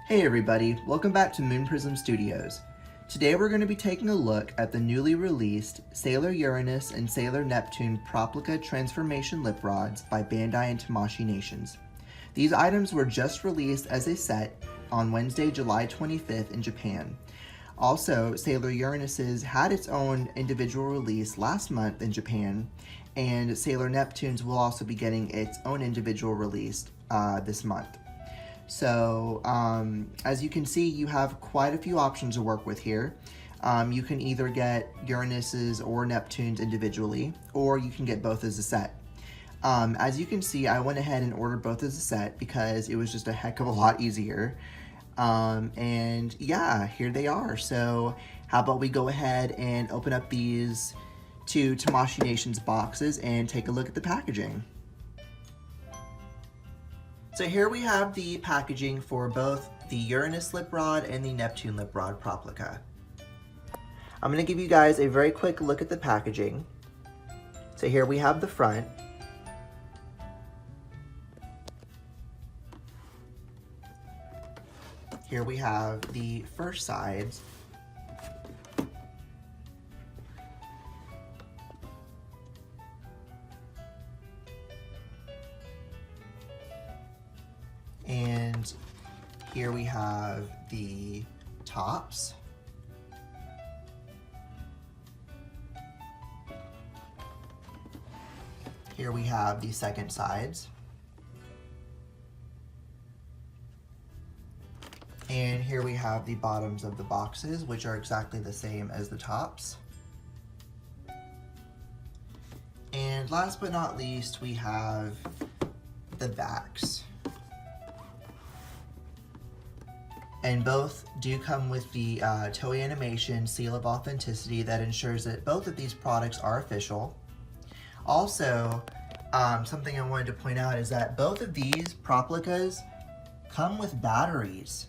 Hey everybody, welcome back to Moon Prism Studios. Today we're going to be taking a look at the newly released Sailor Uranus and Sailor Neptune Proplica Transformation Lip Rods by Bandai and Tamashii Nations. These items were just released as a set on Wednesday, July 25th in Japan. Also, Sailor Uranus's had its own individual release last month in Japan, and Sailor Neptune's will also be getting its own individual release this month. So, as you can see, you have quite a few options to work with here. You can either get Uranus's or Neptune's individually, or you can get both as a set. As you can see, I went ahead and ordered both as a set because it was just a heck of a lot easier. And yeah, here they are. So how about we go ahead and open up these two Tamashii Nations boxes and take a look at the packaging. So here we have the packaging for both the Uranus lip rod and the Neptune lip rod Proplica. I'm going to give you guys a very quick look at the packaging. So here we have the front. Here we have the first sides. And here we have the tops. Here we have the second sides. And here we have the bottoms of the boxes, which are exactly the same as the tops. And last but not least, we have the backs. And both do come with the Toei Animation seal of authenticity that ensures that both of these products are official. Also, something I wanted to point out is that both of these Proplicas come with batteries.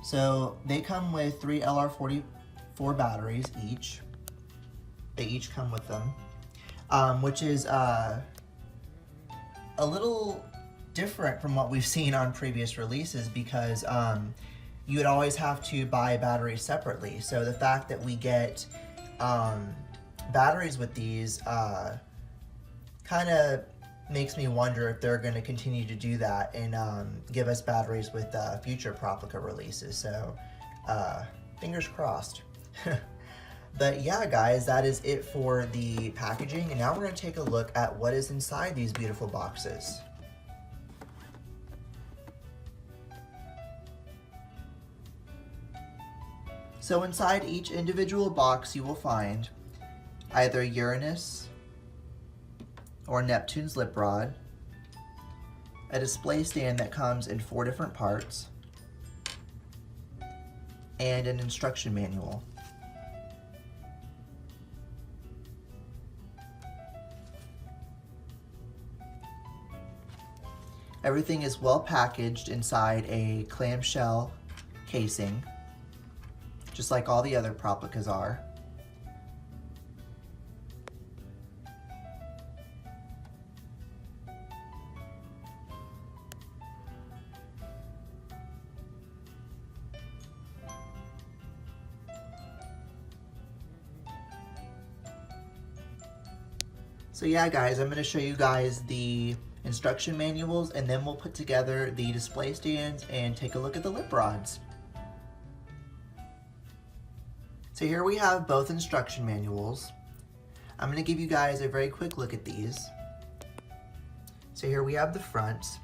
So they come with 3 LR44 batteries each. They each come with them, which is a little different from what we've seen on previous releases because you would always have to buy batteries separately. So the fact that we get batteries with these kind of makes me wonder if they're going to continue to do that and give us batteries with future Proplica releases. So fingers crossed. But yeah, guys, that is it for the packaging. And now we're going to take a look at what is inside these beautiful boxes. So inside each individual box you will find either Uranus or Neptune's lip rod, a display stand that comes in 4 different parts, and an instruction manual. Everything is well packaged inside a clamshell casing, just like all the other Proplicas are. So yeah, guys, I'm going to show you guys the instruction manuals and then we'll put together the display stands and take a look at the lip rods. So here we have both instruction manuals. I'm going to give you guys a very quick look at these. So here we have the fronts.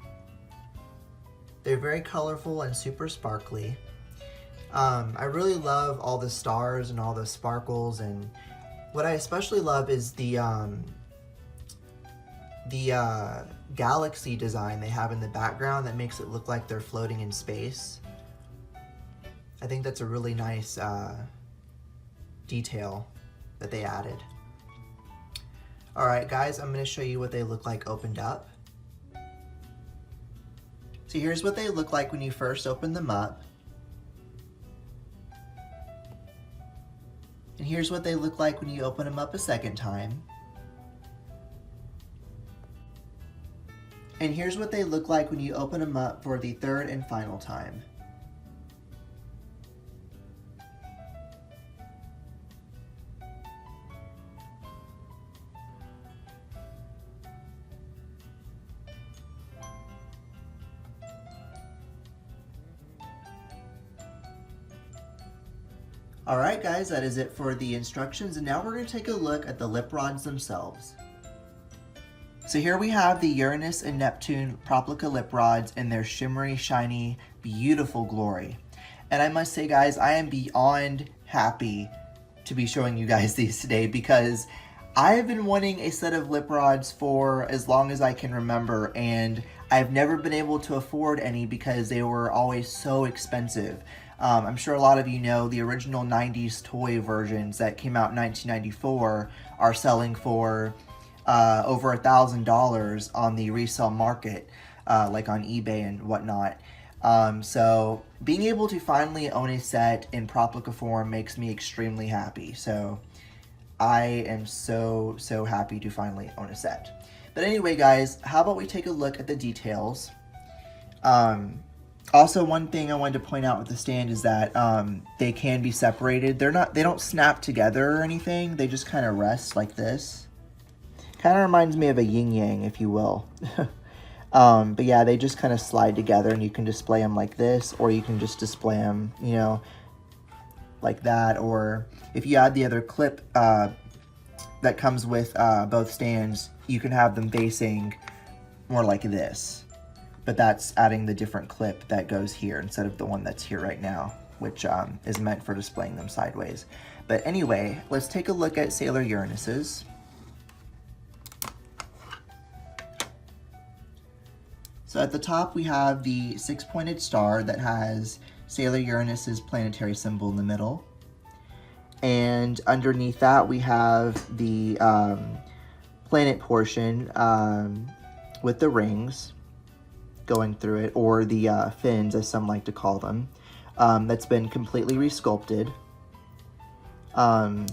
They're very colorful and super sparkly. I really love all the stars and all the sparkles, and what I especially love is the galaxy design they have in the background that makes it look like they're floating in space. I think that's a really nice detail that they added. Alright guys, I'm going to show you what they look like opened up. So here's what they look like when you first open them up. And here's what they look like when you open them up a second time. And here's what they look like when you open them up for the third and final time. Alright guys, that is it for the instructions, and now we're going to take a look at the lip rods themselves. So here we have the Uranus and Neptune Proplica lip rods in their shimmery, shiny, beautiful glory. And I must say guys, I am beyond happy to be showing you guys these today because I have been wanting a set of lip rods for as long as I can remember, and I've never been able to afford any because they were always so expensive. I'm sure a lot of you know the original 90s toy versions that came out in 1994 are selling for over $1,000 on the resale market, like on eBay and whatnot. So being able to finally own a set in Proplica form makes me extremely happy. So I am so happy to finally own a set. But anyway guys, how about we take a look at the details. Also, one thing I wanted to point out with the stand is that they can be separated. They don't snap together or anything. They just kind of rest like this. Kind of reminds me of a yin-yang, if you will. But yeah, they just kind of slide together, and you can display them like this, or you can just display them, you know, like that. Or if you add the other clip that comes with both stands, you can have them facing more like this. But that's adding the different clip that goes here instead of the one that's here right now, which is meant for displaying them sideways. But anyway, let's take a look at Sailor Uranus's. So at the top we have the six-pointed star that has Sailor Uranus's planetary symbol in the middle. And underneath that we have the planet portion with the rings going through it, or the fins as some like to call them, that's been completely resculpted and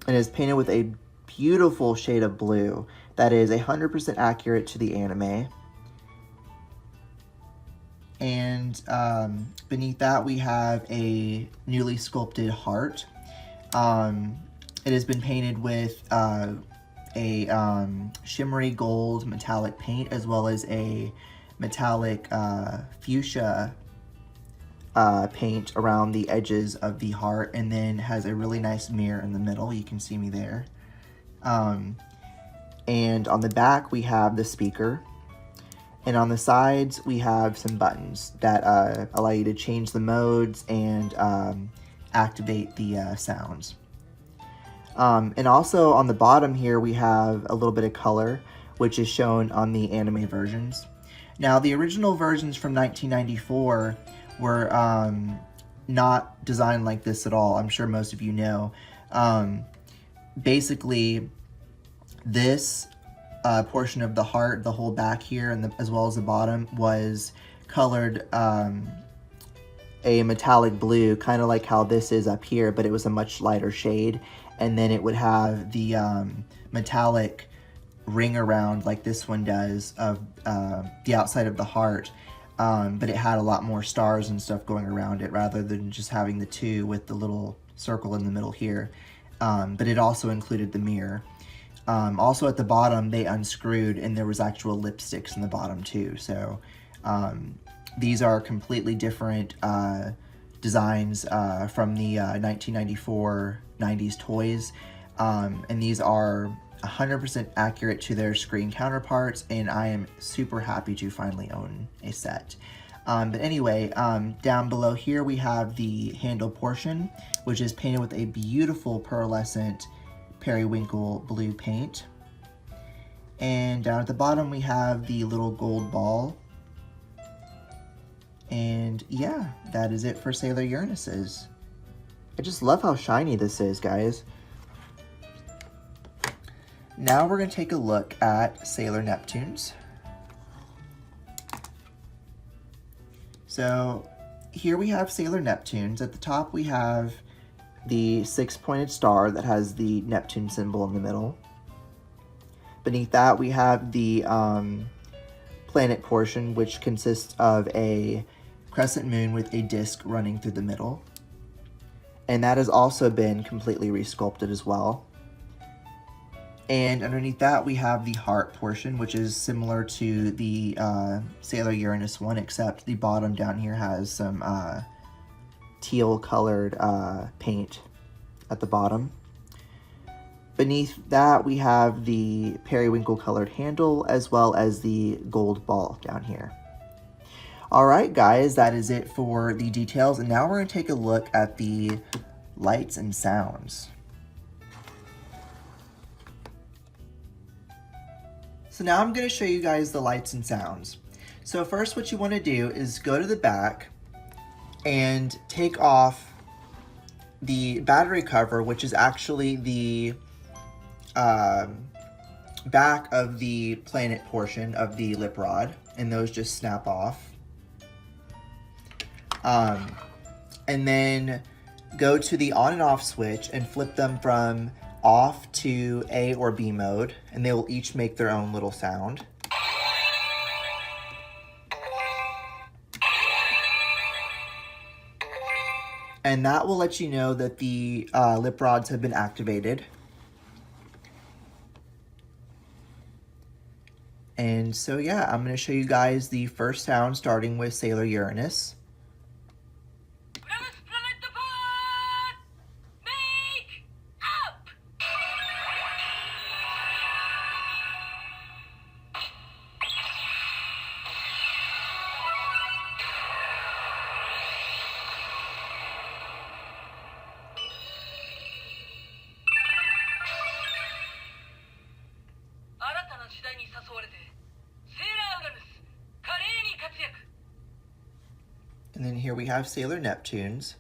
is painted with a beautiful shade of blue that is 100% accurate to the anime. And beneath that we have a newly sculpted heart. It has been painted with a shimmery gold metallic paint, as well as a metallic fuchsia paint around the edges of the heart, and then has a really nice mirror in the middle. You can see me there. And on the back we have the speaker, and on the sides we have some buttons that allow you to change the modes and activate the sounds. And also on the bottom here we have a little bit of color, which is shown on the anime versions. Now, the original versions from 1994 were not designed like this at all. I'm sure most of you know. Basically, this portion of the heart, the whole back here, and as well as the bottom, was colored a metallic blue, kind of like how this is up here, but it was a much lighter shade. And then it would have the metallic ring around like this one does of the outside of the heart, but it had a lot more stars and stuff going around it rather than just having the two with the little circle in the middle here. But it also included the mirror. Also at the bottom they unscrewed, and there was actual lipsticks in the bottom too. So these are completely different designs from the 1994 90s toys, and these are 100% accurate to their screen counterparts, and I am super happy to finally own a set. But anyway, down below here we have the handle portion, which is painted with a beautiful pearlescent periwinkle blue paint. And down at the bottom we have the little gold ball. And yeah, that is it for Sailor Uranus's. I just love how shiny this is, guys. Now we're going to take a look at Sailor Neptune's. So here we have Sailor Neptune's. At the top we have the six-pointed star that has the Neptune symbol in the middle. Beneath that we have the planet portion, which consists of a crescent moon with a disc running through the middle. And that has also been completely resculpted as well. And underneath that we have the heart portion, which is similar to the Sailor Uranus one, except the bottom down here has some teal colored paint at the bottom. Beneath that, we have the periwinkle colored handle as well as the gold ball down here. All right, guys, that is it for the details. And now we're going to take a look at the lights and sounds. So now I'm going to show you guys the lights and sounds. So first, what you want to do is go to the back and take off the battery cover, which is actually the back of the planet portion of the lip rod, and those just snap off. And then go to the on and off switch and flip them from off to A or B mode, and they will each make their own little sound. And that will let you know that the lip rods have been activated. And so yeah, I'm going to show you guys the first sound starting with Sailor Uranus. And then here we have Sailor Neptune's.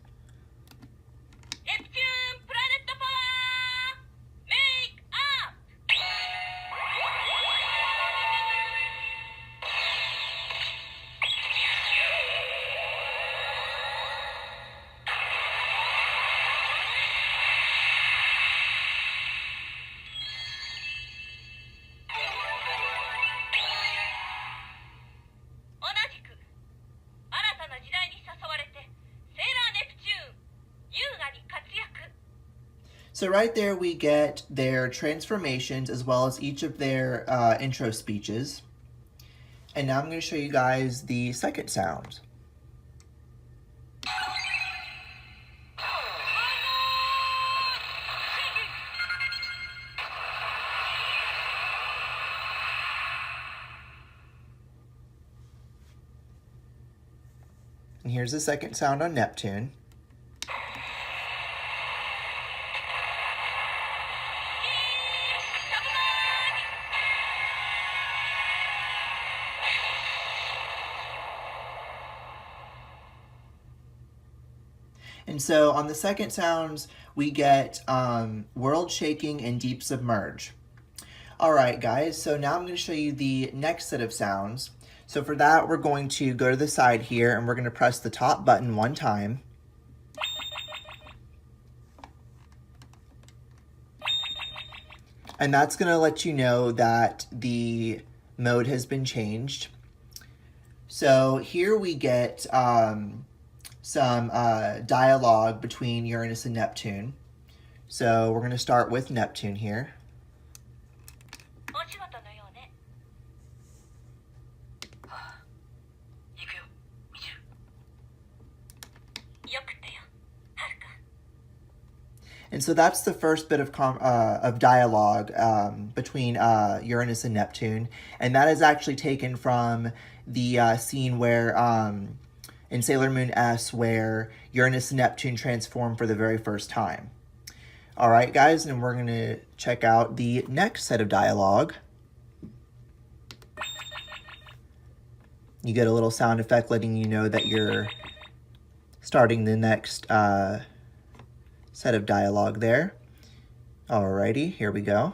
So right there we get their transformations as well as each of their intro speeches. And now I'm going to show you guys the second sound. And here's the second sound on Neptune. And so on the second sounds, we get world shaking and deep submerge. All right, guys, so now I'm going to show you the next set of sounds. So for that, we're going to go to the side here and we're going to press the top button one time. And that's going to let you know that the mode has been changed. So here we get some dialogue between Uranus and Neptune. So we're going to start with Neptune here. And so that's the first bit of dialogue between Uranus and Neptune. And that is actually taken from the scene where in Sailor Moon S, where Uranus and Neptune transform for the very first time. All right, guys, and we're going to check out the next set of dialogue. You get a little sound effect letting you know that you're starting the next set of dialogue there. Alrighty, here we go.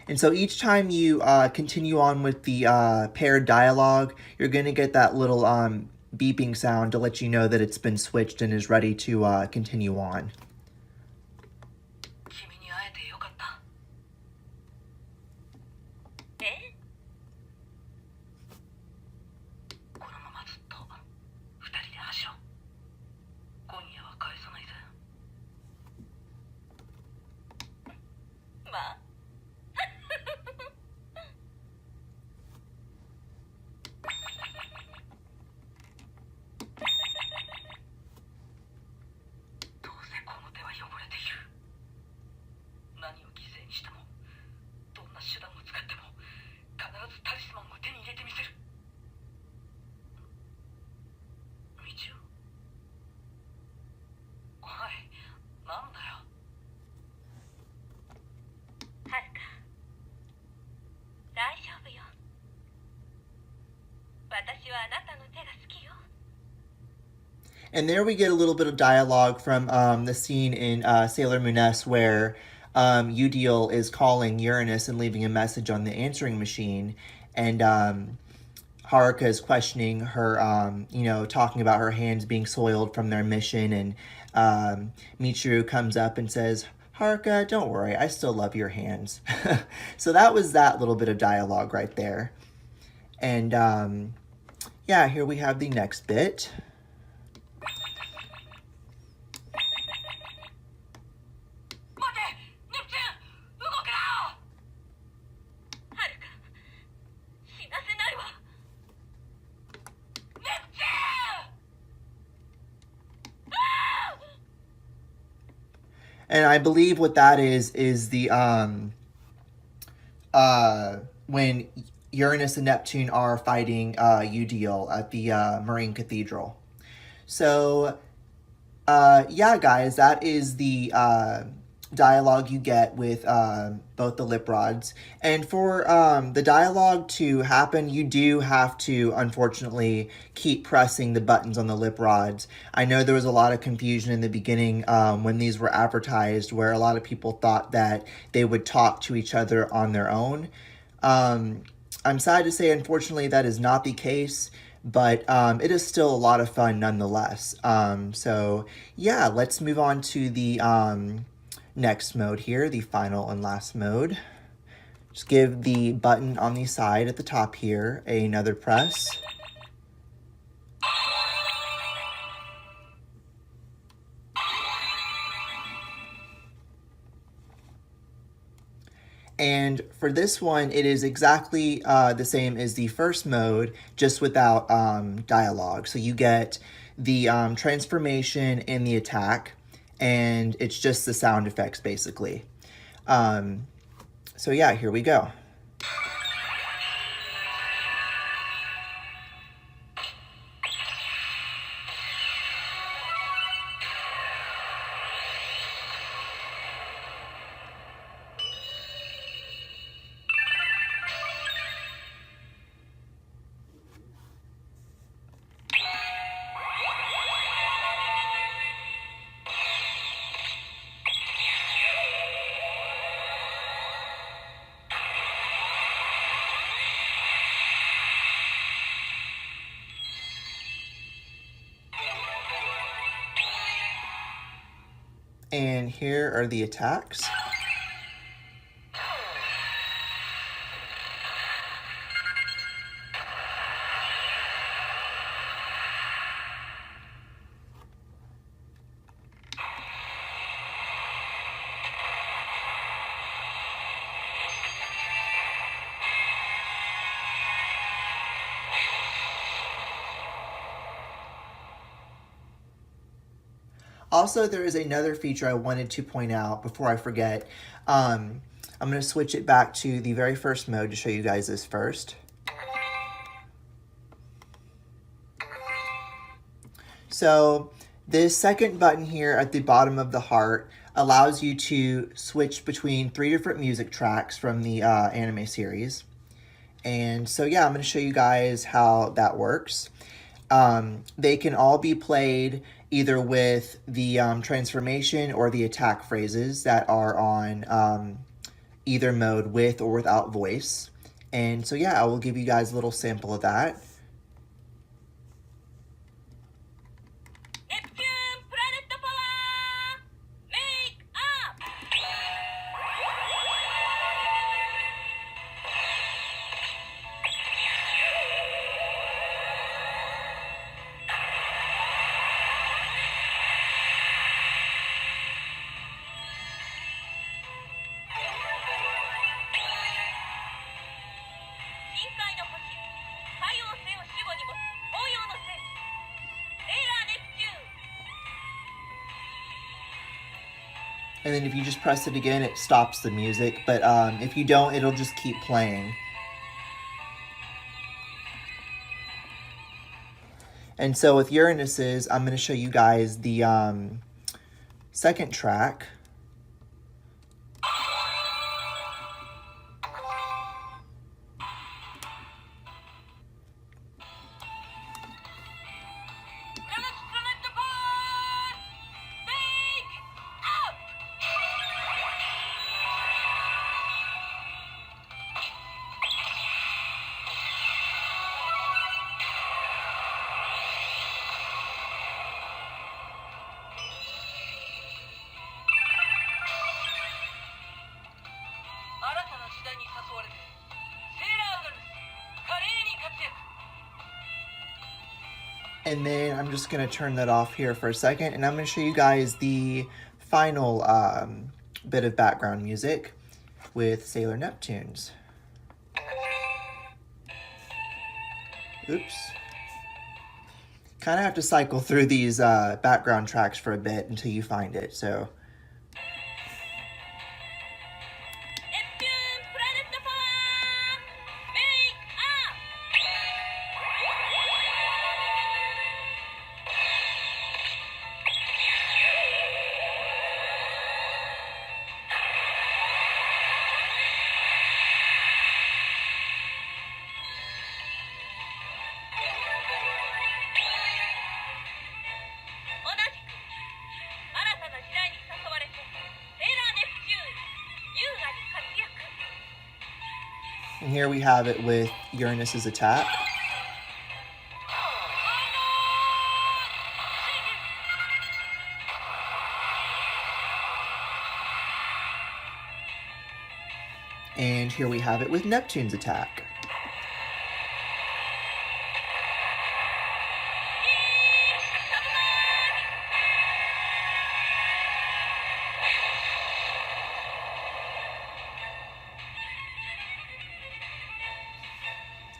And so each time you continue on with the paired dialogue, you're going to get that little beeping sound to let you know that it's been switched and is ready to continue on. And there we get a little bit of dialogue from the scene in Sailor Mooness where Udiel is calling Uranus and leaving a message on the answering machine. And Haruka is questioning her, talking about her hands being soiled from their mission. And Michiru comes up and says, Haruka, don't worry, I still love your hands. So that was that little bit of dialogue right there. And yeah, here we have the next bit. And I believe what that is the when Uranus and Neptune are fighting Udiel at the Marine Cathedral. So yeah, guys, that is the dialogue you get with both the lip rods. And for the dialogue to happen, you do have to, unfortunately, keep pressing the buttons on the lip rods. I know there was a lot of confusion in the beginning when these were advertised, where a lot of people thought that they would talk to each other on their own. I'm sad to say, unfortunately, that is not the case, but it is still a lot of fun nonetheless. So yeah, let's move on to the next mode here, the final and last mode. Just give the button on the side at the top here another press. And for this one, it is exactly the same as the first mode, just without dialogue. So you get the transformation and the attack, and it's just the sound effects, basically. So yeah, here we go. And here are the attacks. Also, there is another feature I wanted to point out before I forget. I'm going to switch it back to the very first mode to show you guys this first. So this second button here at the bottom of the heart allows you to switch between 3 different music tracks from the anime series. And so yeah, I'm going to show you guys how that works. They can all be played either with the transformation or the attack phrases that are on either mode, with or without voice. And so yeah, I will give you guys a little sample of that. And then if you just press it again, it stops the music. But if you don't, it'll just keep playing. And so with Uranus's, I'm going to show you guys the second track. And then I'm just going to turn that off here for a second, and I'm going to show you guys the final bit of background music with Sailor Neptune's. Oops. Kind of have to cycle through these background tracks for a bit until you find it, so... And here we have it with Uranus's attack. And here we have it with Neptune's attack.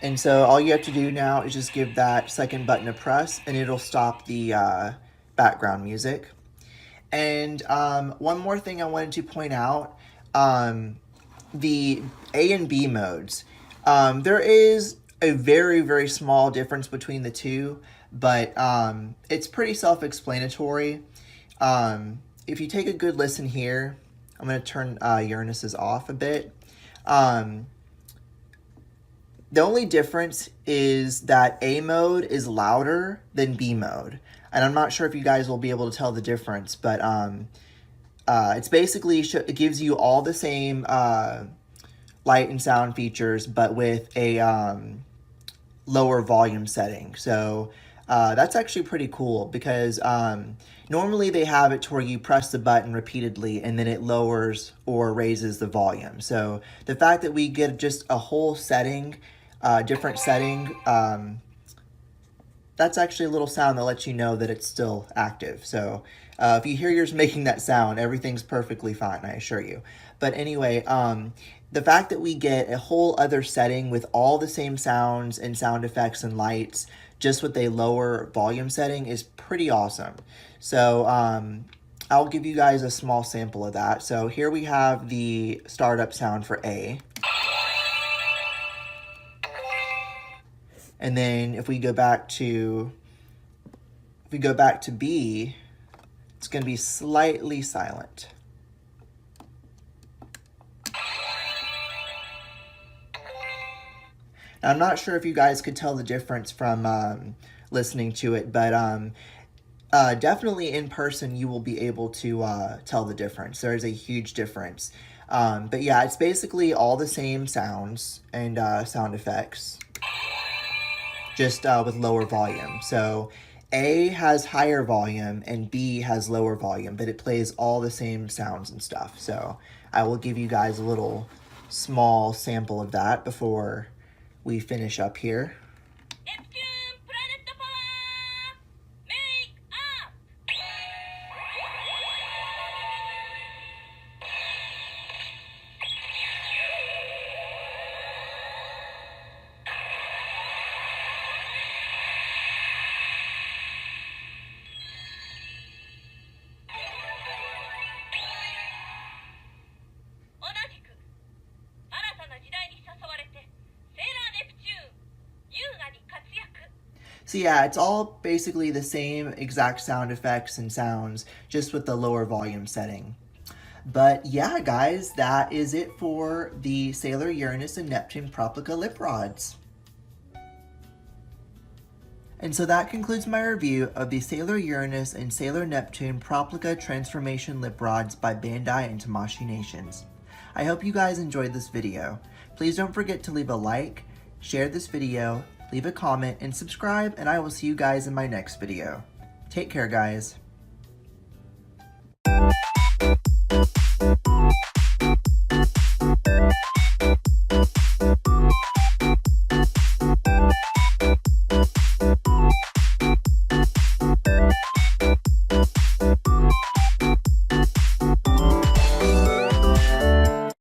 And so all you have to do now is just give that second button a press, and it'll stop the background music. And one more thing I wanted to point out, the A and B modes. There is a very, very small difference between the two, but it's pretty self-explanatory. If you take a good listen here, I'm going to turn Uranus's off a bit. The only difference is that A mode is louder than B mode. And I'm not sure if you guys will be able to tell the difference, but it's basically, it gives you all the same light and sound features, but with a lower volume setting. So that's actually pretty cool, because normally they have it to where you press the button repeatedly and then it lowers or raises the volume. So the fact that we get just a whole setting, different setting, that's actually a little sound that lets you know that it's still active. So if you hear yours making that sound, everything's perfectly fine, I assure you. But anyway, the fact that we get a whole other setting with all the same sounds and sound effects and lights, just with a lower volume setting, is pretty awesome. So I'll give you guys a small sample of that. So here we have the startup sound for A. And then if we go back to B, it's going to be slightly silent. Now, I'm not sure if you guys could tell the difference from listening to it, but definitely in person you will be able to tell the difference. There is a huge difference. But yeah, it's basically all the same sounds and sound effects, just with lower volume. So A has higher volume and B has lower volume, but it plays all the same sounds and stuff. So I will give you guys a little small sample of that before we finish up here. So yeah, it's all basically the same exact sound effects and sounds, just with the lower volume setting. But yeah, guys, that is it for the Sailor Uranus and Neptune Proplica lip rods. And so that concludes my review of the Sailor Uranus and Sailor Neptune Proplica Transformation Lip Rods by Bandai and Tamashii Nations. I hope you guys enjoyed this video. Please don't forget to leave a like, share this video, leave a comment, and subscribe, and I will see you guys in my next video. Take care, guys.